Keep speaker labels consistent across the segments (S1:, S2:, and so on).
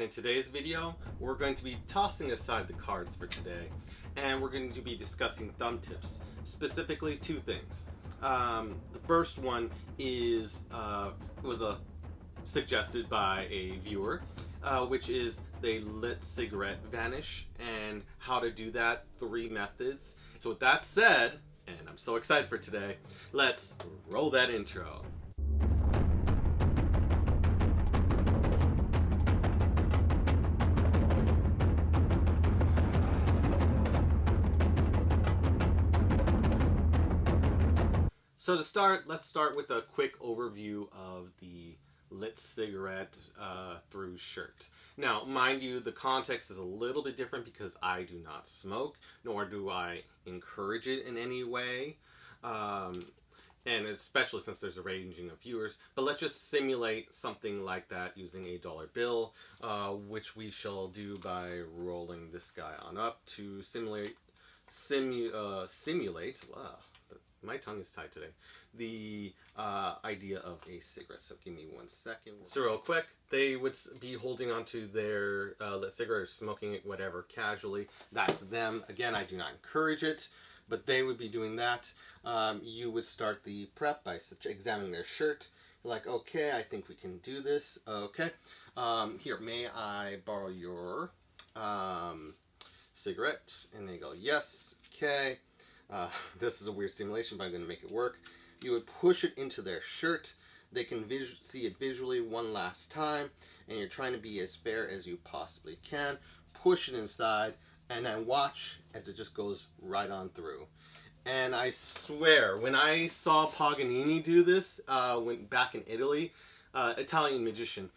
S1: In today's video, we're going to be tossing aside the cards for today, and we're going to be discussing thumb tips, specifically two things. The first one is suggested by a viewer, which is the lit cigarette vanish, and how to do that, 3 methods. So with that said, and I'm so excited for today, let's roll that intro. So to start, let's start with a quick overview of the lit cigarette through shirt. Now, mind you, the context is a little bit different because I do not smoke, nor do I encourage it in any way, and especially since there's a ranging of viewers. But let's just simulate something like that using a dollar bill, which we shall do by rolling this guy on up to simulate. My tongue is tied today. The idea of a cigarette. So give me 1 second. So real quick, they would be holding onto their lit cigarette or smoking it, whatever, casually. That's them. Again, I do not encourage it, but they would be doing that. You would start the prep by examining their shirt. You're like, okay, I think we can do this. Okay. Here, may I borrow your cigarette? And they go, yes. Okay. This is a weird simulation, but I'm going to make it work. You would push it into their shirt. They can see it visually one last time, and you're trying to be as fair as you possibly can. Push it inside, and then watch as it just goes right on through. And I swear, when I saw Paganini do this, back in Italy, Italian magician,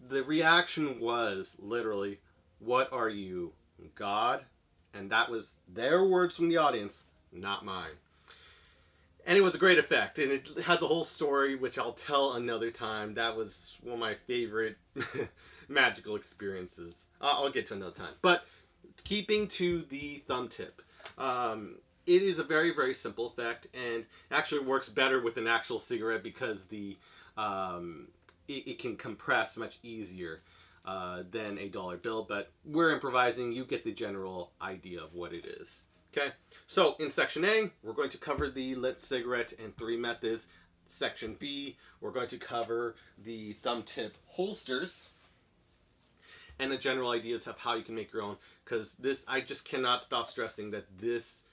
S1: the reaction was literally, "What are you, God?" And that was their words from the audience, not mine. And it was a great effect, and it has a whole story which I'll tell another time. That was one of my favorite magical experiences. I'll get to another time. But keeping to the thumb tip, it is a very, very simple effect, and actually works better with an actual cigarette because it can compress much easier than a dollar bill. But we're improvising. You get the general idea of what it is. Okay, so in section A, we're going to cover the lit cigarette and 3 methods. Section B, we're going to cover the thumb tip holsters and the general ideas of how you can make your own. Because this, I just cannot stop stressing that this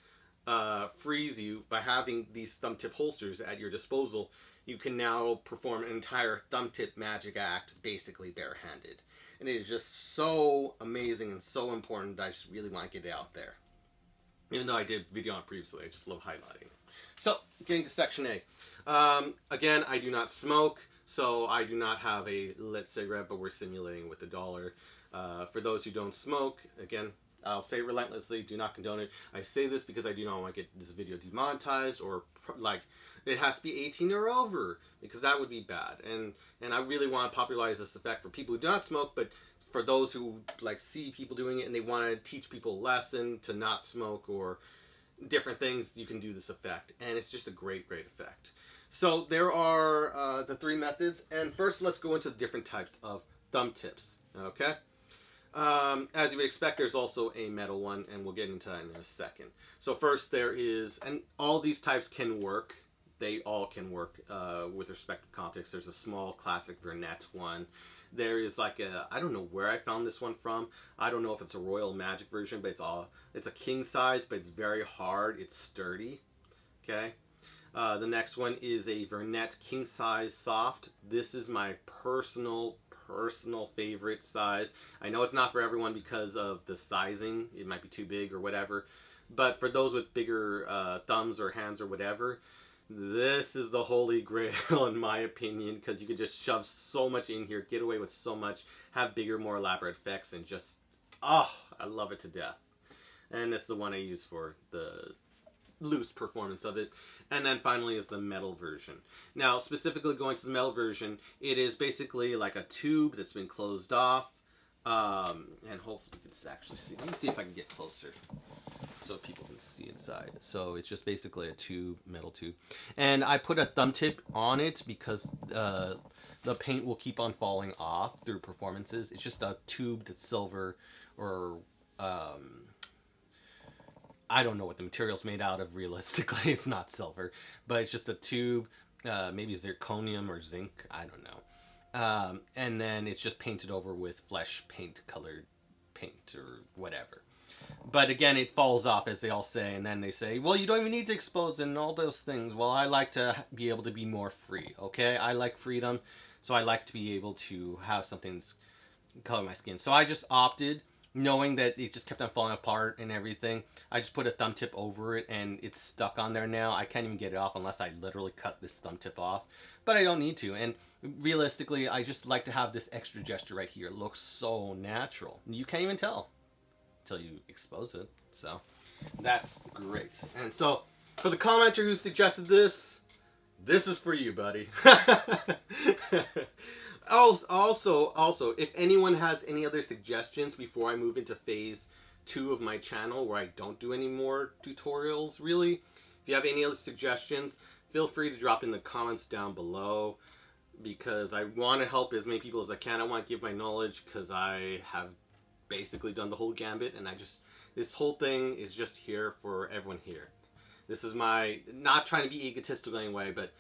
S1: frees you by having these thumb tip holsters at your disposal. You can now perform an entire thumb tip magic act basically barehanded. And it is just so amazing and so important that I just really want to get it out there. Even though I did video on it previously, I just love highlighting. So, getting to section A. Again, I do not smoke, so I do not have a lit cigarette, but we're simulating with the dollar. For those who don't smoke, again, I'll say relentlessly, do not condone it. I say this because I do not want to get this video demonetized, or like, it has to be 18 or over, because that would be bad. And I really want to popularize this effect for people who do not smoke, but for those who like see people doing it and they want to teach people a lesson to not smoke or different things, you can do this effect, and it's just a great, great effect. So there are the 3 methods, and first let's go into the different types of thumb tips. Okay, as you would expect, there's also a metal one, and we'll get into that in a second. So first there is, and all these types can work. They all can work with respect to context. There's a small classic Vanish one. There is like I don't know where I found this one from. I don't know if it's a Royal Magic version, but it's a king size, but it's very hard. It's sturdy. Okay. The next one is a Vernette king size soft. This is my personal favorite size. I know it's not for everyone because of the sizing. It might be too big or whatever. But for those with bigger thumbs or hands or whatever, this is the holy grail in my opinion, because you can just shove so much in here, get away with so much, have bigger, more elaborate effects, and just, I love it to death. And it's the one I use for the loose performance of it. And then finally is the metal version. Now, specifically going to the metal version, it is basically like a tube that's been closed off, and hopefully you can actually see. Let me see if I can get closer so people can see inside. So it's just basically a tube, metal tube. And I put a thumb tip on it because the paint will keep on falling off through performances. It's just a tube that's silver, or I don't know what the material's made out of. Realistically, it's not silver, but it's just a tube, maybe zirconium or zinc, I don't know. And then it's just painted over with flesh paint, colored paint or whatever. But again, it falls off, as they all say, and then they say, well, you don't even need to expose it and all those things. Well, I like to be able to be more free, okay? I like freedom, so I like to be able to have something color my skin. So I just opted, knowing that it just kept on falling apart and everything, I just put a thumb tip over it, and it's stuck on there now. I can't even get it off unless I literally cut this thumb tip off. But I don't need to, and realistically, I just like to have this extra gesture right here. It looks so natural. You can't even tell until you expose it. So that's great. And so for the commenter who suggested this is for you, buddy. Also, if anyone has any other suggestions before I move into phase 2 of my channel, where I don't do any more tutorials, really, if you have any other suggestions, feel free to drop in the comments down below, because I want to help as many people as I can. I want to give my knowledge, because I have basically done the whole gambit, and this whole thing is just here for everyone here. This is my, not trying to be egotistical in any way, but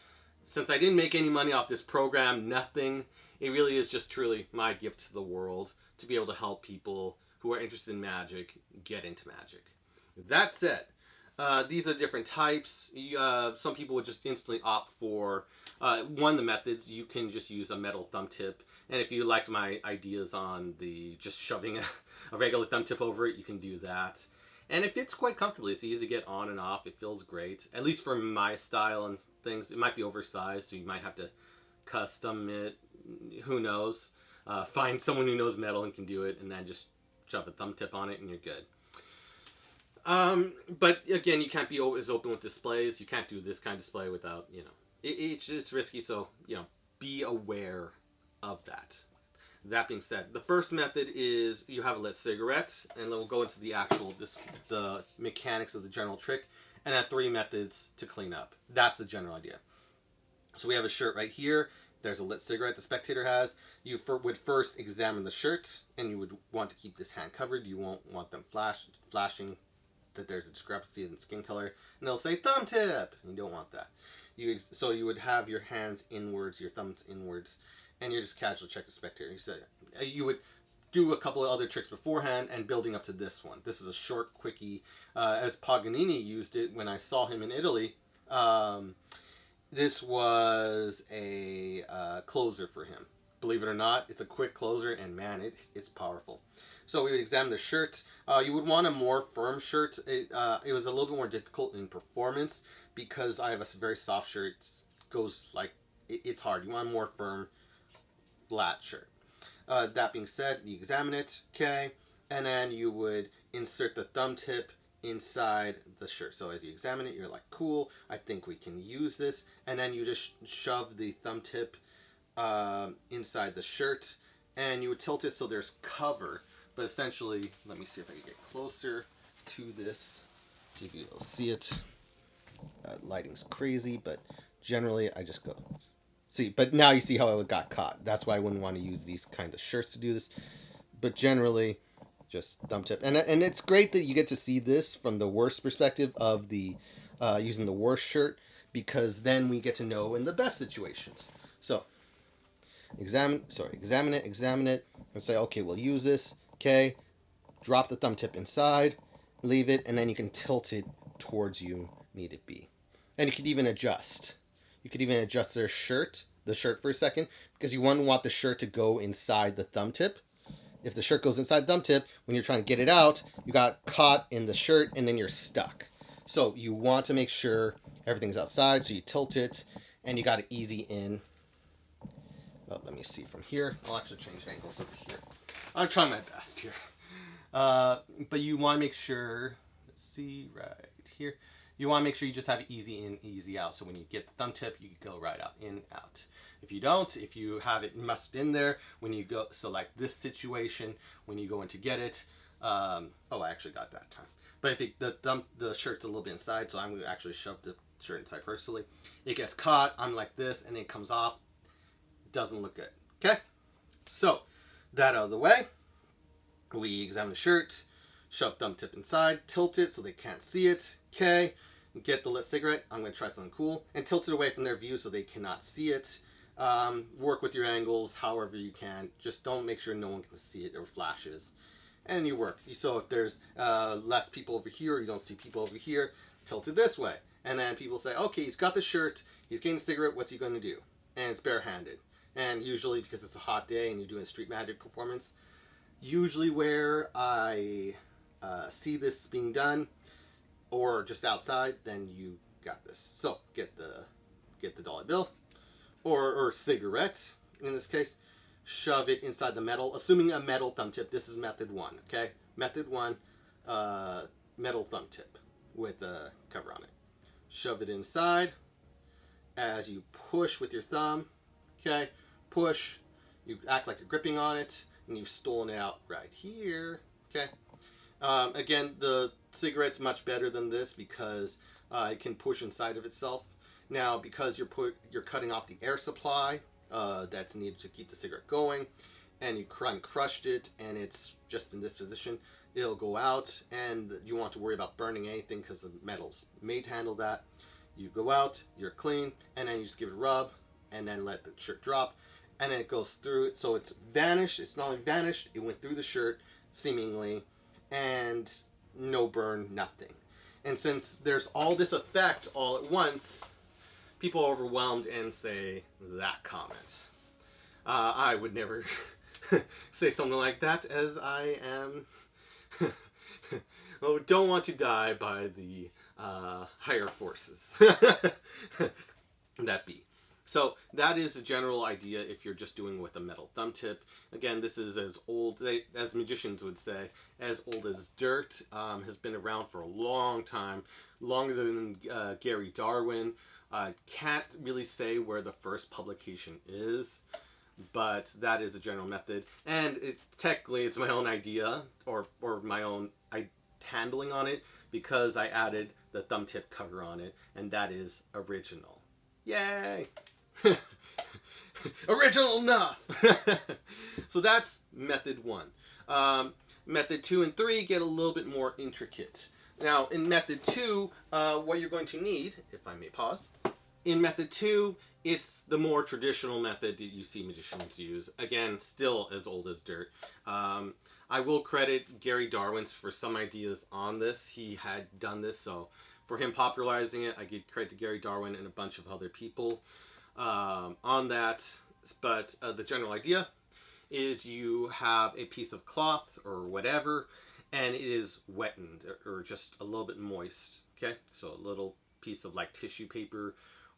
S1: since I didn't make any money off this program, nothing, it really is just truly my gift to the world, to be able to help people who are interested in magic get into magic. That said, these are different types. Some people would just instantly opt for one of the methods. You can just use a metal thumb tip, and if you liked my ideas on the just shoving a regular thumb tip over it, you can do that. And it fits quite comfortably. It's easy to get on and off. It feels great, at least for my style and things. It might be oversized, so you might have to custom it. Who knows? Find someone who knows metal and can do it, and then just shove a thumb tip on it, and you're good. But again, you can't be as open with displays. You can't do this kind of display without, it's risky. So, be aware of that. That being said, the first method is you have a lit cigarette, and then we'll go into the the mechanics of the general trick, and then 3 methods to clean up. That's the general idea. So we have a shirt right here. There's a lit cigarette the spectator has. You would first examine the shirt, and you would want to keep this hand covered. You won't want them flashing that there's a discrepancy in skin color, and they'll say thumb tip. You don't want that. So you would have your hands inwards, your thumbs inwards, and you're just casually check the spectator. You would do a couple of other tricks beforehand and building up to this one. This is a short quickie, as Paganini used it when I saw him in Italy. This was a closer for him. Believe it or not, it's a quick closer, and man, it's powerful. So we would examine the shirt. You would want a more firm shirt. It was a little bit more difficult in performance because I have a very soft shirt. It's hard. You want a more firm, flat shirt. That being said, you examine it, okay, and then you would insert the thumb tip inside the shirt. So as you examine it, you're like, cool, I think we can use this, and then you just shove the thumb tip inside the shirt, and you would tilt it so there's cover. But essentially, let me see if I can get closer to this so you'll see it. Lighting's crazy, but generally I just go. See, but now you see how it got caught. That's why I wouldn't want to use these kind of shirts to do this. But generally, just thumb tip. And it's great that you get to see this from the worst perspective of the using the worst shirt, because then we get to know in the best situations. So, examine it, and say, okay, we'll use this. Okay, drop the thumb tip inside, leave it, and then you can tilt it towards you need it be. And you could even adjust. You could even adjust the shirt for a second, because you wouldn't want the shirt to go inside the thumb tip. If the shirt goes inside the thumb tip, when you're trying to get it out, you got caught in the shirt and then you're stuck. So you want to make sure everything's outside, so you tilt it, and you got it easy in. Oh, let me see from here. I'll actually change angles over here. I'm trying my best here. But you want to make sure, let's see, right here. You want to make sure you just have it easy in, easy out. So when you get the thumb tip, you can go right out, in, out. If you don't, if you have it mussed in there, when you go, so like this situation, when you go in to get it, oh, I actually got that time. But if the shirt's a little bit inside, so I'm going to actually shove the shirt inside personally. It gets caught, I'm like this, and it comes off. doesn't look good. Okay? So, that out of the way, we examine the shirt, shove thumb tip inside, tilt it so they can't see it. Okay? Get the lit cigarette. I'm going to try something cool. And tilt it away from their view so they cannot see it. Work with your angles however you can. Just don't make sure no one can see it or flashes. And you work. So if there's less people over here, or you don't see people over here, tilt it this way. And then people say, okay, he's got the shirt, he's getting a cigarette, what's he going to do? And it's barehanded. And usually, because it's a hot day and you're doing a street magic performance, usually where I see this being done, or just outside, then you got this. So get the dollar bill, or cigarette in this case, shove it inside the metal, assuming a metal thumb tip. This is method 1, okay? Method 1, metal thumb tip with a cover on it. Shove it inside as you push with your thumb, okay? Push, you act like you're gripping on it, and you've stolen it out right here, okay? Again, the cigarette's much better than this because it can push inside of itself. Now, because you're cutting off the air supply that's needed to keep the cigarette going, and you crushed it, and it's just in this position, it'll go out, and you want to worry about burning anything because the metal's made to handle that. You go out, you're clean, and then you just give it a rub, and then let the shirt drop, and then it goes through it. So it's vanished. It's not only vanished, it went through the shirt, seemingly, and no burn, nothing. And since there's all this effect all at once, people are overwhelmed and say that comment. I would never say something like that, as I am don't want to die by the higher forces. That be. So that is the general idea if you're just doing with a metal thumb tip. Again, this is as old, as magicians would say, as old as dirt. Has been around for a long time, longer than Gary Darwin. Can't really say where the first publication is, but that is a general method. And technically it's my own idea, or my own handling on it, because I added the thumb tip cover on it, and that is original. Yay! Original enough! So that's method 1. Method 2 and 3 get a little bit more intricate. Now, in method 2, what you're going to need, if I may pause, in method 2, it's the more traditional method that you see magicians use. Again, still as old as dirt. I will credit Gary Darwin for some ideas on this. He had done this, so for him popularizing it, I give credit to Gary Darwin and a bunch of other people on that. But the general idea is you have a piece of cloth or whatever, and it is wetted or just a little bit moist. Okay, so a little piece of like tissue paper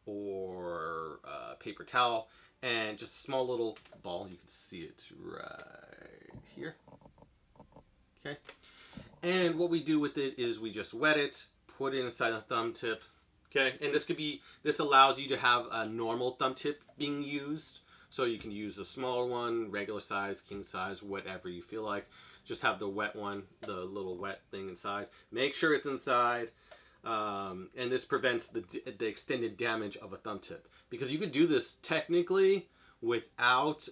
S1: or paper towel, and just a small little ball. You can see it right here. Okay, and what we do with it is we just wet it, put it inside a thumb tip. Okay, and this allows you to have a normal thumb tip being used, so you can use a smaller one, regular size, king size, whatever you feel like. Just have the wet one, the little wet thing inside. Make sure it's inside. And this prevents the extended damage of a thumb tip, because you could do this technically without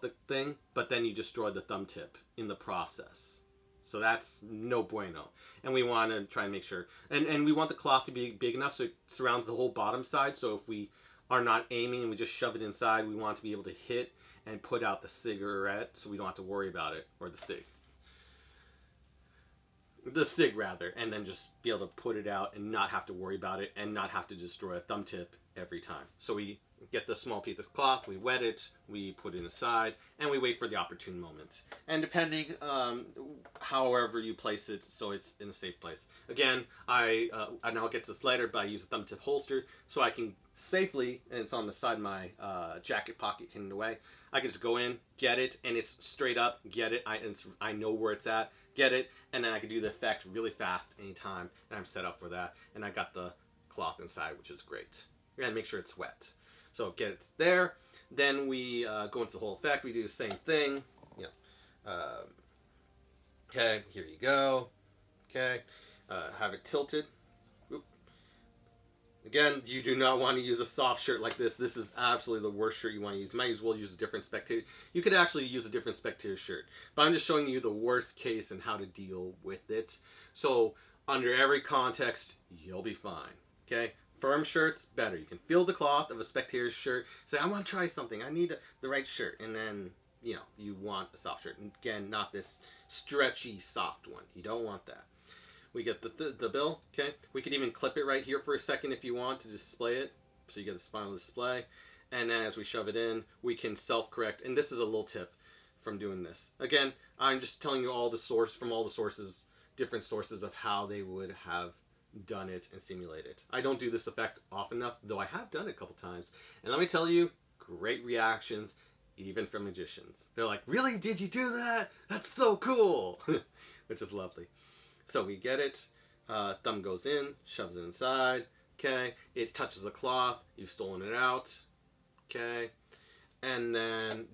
S1: the thing, but then you destroy the thumb tip in the process. So that's no bueno. And we want to try and make sure, and we want the cloth to be big enough so it surrounds the whole bottom side. So if we are not aiming and we just shove it inside, we want to be able to hit and put out the cigarette, so we don't have to worry about it, or the cig rather, and then just be able to put it out and not have to worry about it and not have to destroy a thumb tip every time. So we get the small piece of cloth, we wet it, we put it aside, and we wait for the opportune moment. And depending however you place it, so it's in a safe place. Again, and I'll get to this later, but I use a thumb tip holster so I can safely, and it's on the side of my jacket pocket hidden away, I can just go in, get it, and it's straight up, get it, I know where it's at, get it, and then I can do the effect really fast anytime, and I'm set up for that. And I got the cloth inside, which is great. And make sure it's wet. So get it there. Then we go into the whole effect. We do the same thing. Okay, here you go. Okay, have it tilted. Oop. Again, you do not want to use a soft shirt like this. This is absolutely the worst shirt you want to use. You might as well use a different spectator. You could actually use a different spectator shirt. But I'm just showing you the worst case and how to deal with it. So, under every context, you'll be fine. Okay? Firm shirts, better. You can feel the cloth of a spectator's shirt. Say, I want to try something. I need the right shirt. And then, you know, you want a soft shirt. And again, not this stretchy, soft one. You don't want that. We get the bill, okay? We could even clip it right here for a second if you want to display it. So you get the final display. And then as we shove it in, we can self-correct. And this is a little tip from doing this. Again, I'm just telling you all the sources, different sources of how they would have done it and simulate it. I don't do this effect often enough, though I have done it a couple times. And let me tell you, great reactions, even from magicians. They're like, really? Did you do that? That's so cool! Which is lovely. So we get it, thumb goes in, shoves it inside, okay, it touches the cloth, you've stolen it out, okay, and then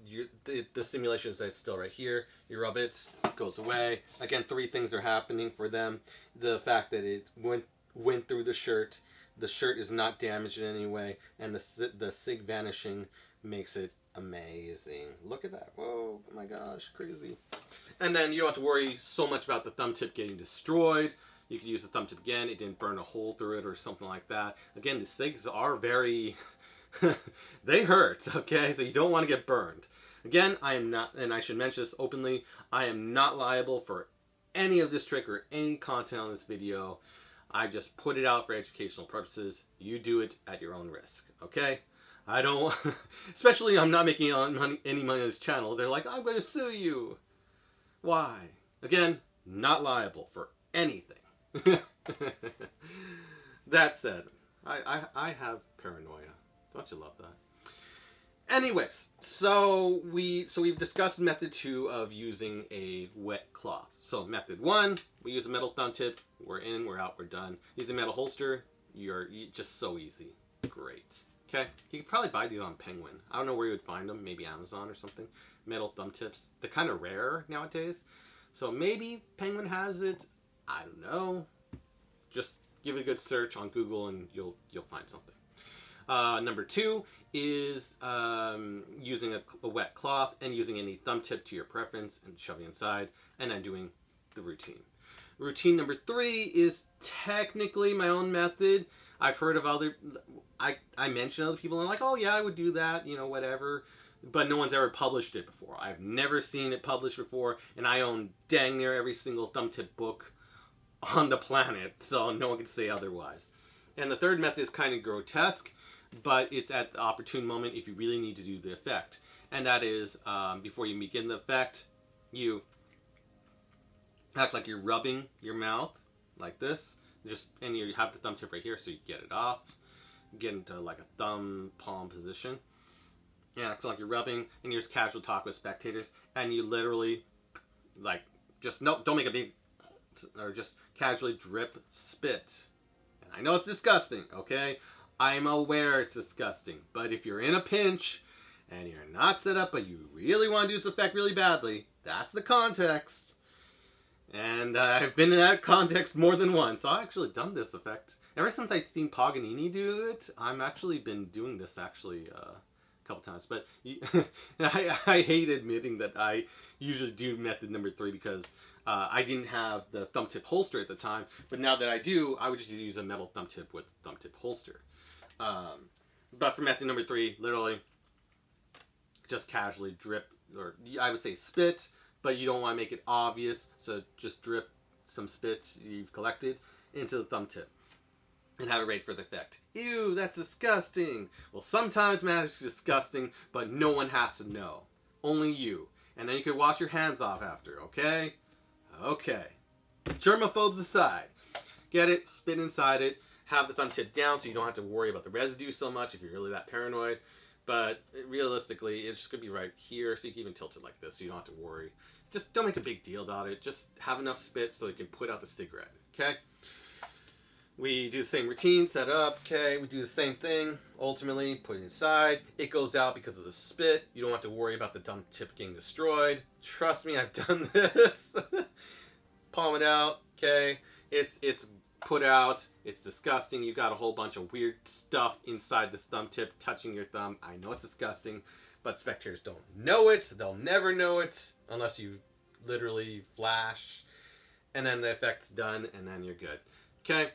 S1: the simulation is still right here, you rub it, it goes away. Again, 3 things are happening for them. The fact that it went through the shirt is not damaged in any way, and the sig vanishing makes it amazing. Look at that, whoa, oh my gosh, crazy. And then you don't have to worry so much about the thumb tip getting destroyed. You can use the thumb tip again. It didn't burn a hole through it or something like that. Again, the SIGs are very... they hurt, okay? So you don't want to get burned. Again, I am not, and I should mention this openly, I am not liable for any of this trick or any content on this video. I just put it out for educational purposes. You do it at your own risk, okay? I don't... especially I'm not making any money on this channel. They're like, I'm going to sue you. Why? Again, not liable for anything. That said, I have paranoia. Don't you love that? Anyways, so we've discussed method 2 of using a wet cloth. So method 1, we use a metal thumb tip. We're in, we're out, we're done. Use a metal holster. You're just so easy. Great. Okay, you could probably buy these on Penguin. I don't know where you would find them. Maybe Amazon or something. Metal thumb tips. They're kind of rare nowadays. So maybe Penguin has it. I don't know. Just give it a good search on Google and you'll find something. Number 2 is using a wet cloth and using any thumb tip to your preference and shoving inside and then doing the routine. Routine number 3 is technically my own method. I've heard of other... I mention other people and I'm like, oh yeah, I would do that, you know, whatever. But no one's ever published it before. I've never seen it published before, and I own dang near every single thumb tip book on the planet, so no one can say otherwise. And the third method is kind of grotesque, but it's at the opportune moment if you really need to do the effect. And that is, before you begin the effect, you act like you're rubbing your mouth, like this. And you have the thumb tip right here, so you get it off. Get into like a thumb palm position. Yeah, act like you're rubbing, and you just casual talk with spectators, and you literally, like, don't make a big, or just casually drip spit. And I know it's disgusting, okay? I'm aware it's disgusting, but if you're in a pinch, and you're not set up, but you really want to do this effect really badly, that's the context. And I've been in that context more than once. I've actually done this effect. Ever since I've seen Paganini do it, I've actually been doing this actually a couple times. But I hate admitting that I usually do method number 3 because I didn't have the thumb tip holster at the time. But now that I do, I would just use a metal thumb tip with thumb tip holster. But for method number 3, literally just casually drip, or I would say spit, but you don't want to make it obvious, so just drip some spit you've collected into the thumb tip and have it ready for the effect. Ew, that's disgusting. Well, sometimes magic's disgusting, but no one has to know. Only you. And then you can wash your hands off after, okay? Okay. Germaphobes aside. Get it, spit inside it, have the thumb tip down so you don't have to worry about the residue so much if you're really that paranoid. But realistically, it's just going to be right here, so you can even tilt it like this so you don't have to worry. Just don't make a big deal about it. Just have enough spit so you can put out the cigarette, okay? We do the same routine, set up, okay? We do the same thing. Ultimately, put it inside. It goes out because of the spit. You don't have to worry about the thumb tip getting destroyed. Trust me, I've done this. Palm it out, okay? It's put out. It's disgusting. You got a whole bunch of weird stuff inside this thumb tip touching your thumb. I know it's disgusting, but spectators don't know it. They'll never know it unless you literally flash, and then the effect's done, and then you're good. Okay,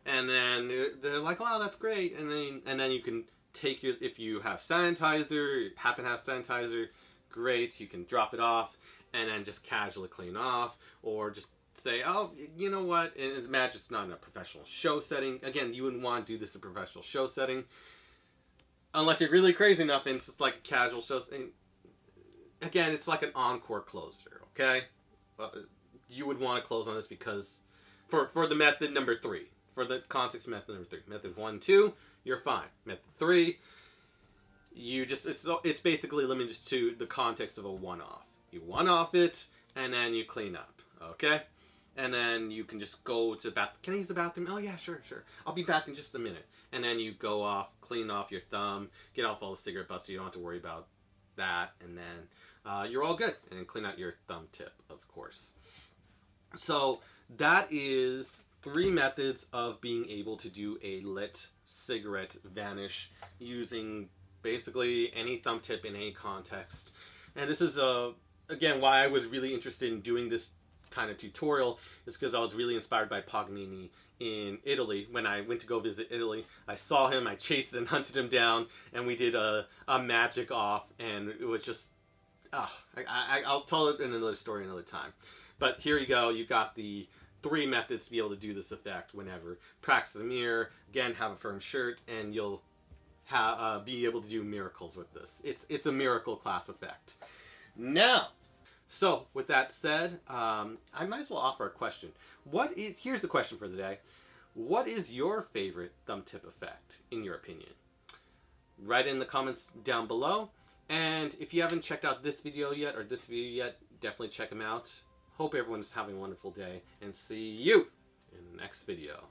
S1: and then they're like, "Wow, that's great," and then you can take your, if you have sanitizer, happen to have sanitizer, great. You can drop it off, and then just casually clean off, or just say, oh, you know what, and imagine it's not in a professional show setting. Again, you wouldn't want to do this in a professional show setting unless you're really crazy enough, and it's just like a casual show. And again, it's like an encore closer, okay? Well, you would want to close on this because for the method number 3, for the context method number 3, method 1, 2, you're fine. Method 3, you just, it's basically limited to the context of a one-off. You one-off it, and then you clean up, okay? And then you can just go to the bathroom. Can I use the bathroom? Oh, yeah, sure. I'll be back in just a minute. And then you go off, clean off your thumb, get off all the cigarette butts so you don't have to worry about that. And then you're all good. And then clean out your thumb tip, of course. So that is 3 methods of being able to do a lit cigarette vanish using basically any thumb tip in any context. And this is, again, why I was really interested in doing this kind of tutorial is because I was really inspired by Paganini in Italy. When I went to go visit Italy, I saw him, I chased and hunted him down, and we did a magic off, and it was just, I'll tell it in another story another time. But here you go, you got the 3 methods to be able to do this effect whenever. Practice a mirror, again, have a firm shirt, and you'll be able to do miracles with this. It's a miracle class effect. Now, so with that said, I might as well offer a question. Here's the question for the day. What is your favorite thumb tip effect, in your opinion? Write in the comments down below. And if you haven't checked out this video yet, or this video yet, definitely check them out. Hope everyone's having a wonderful day, and see you in the next video.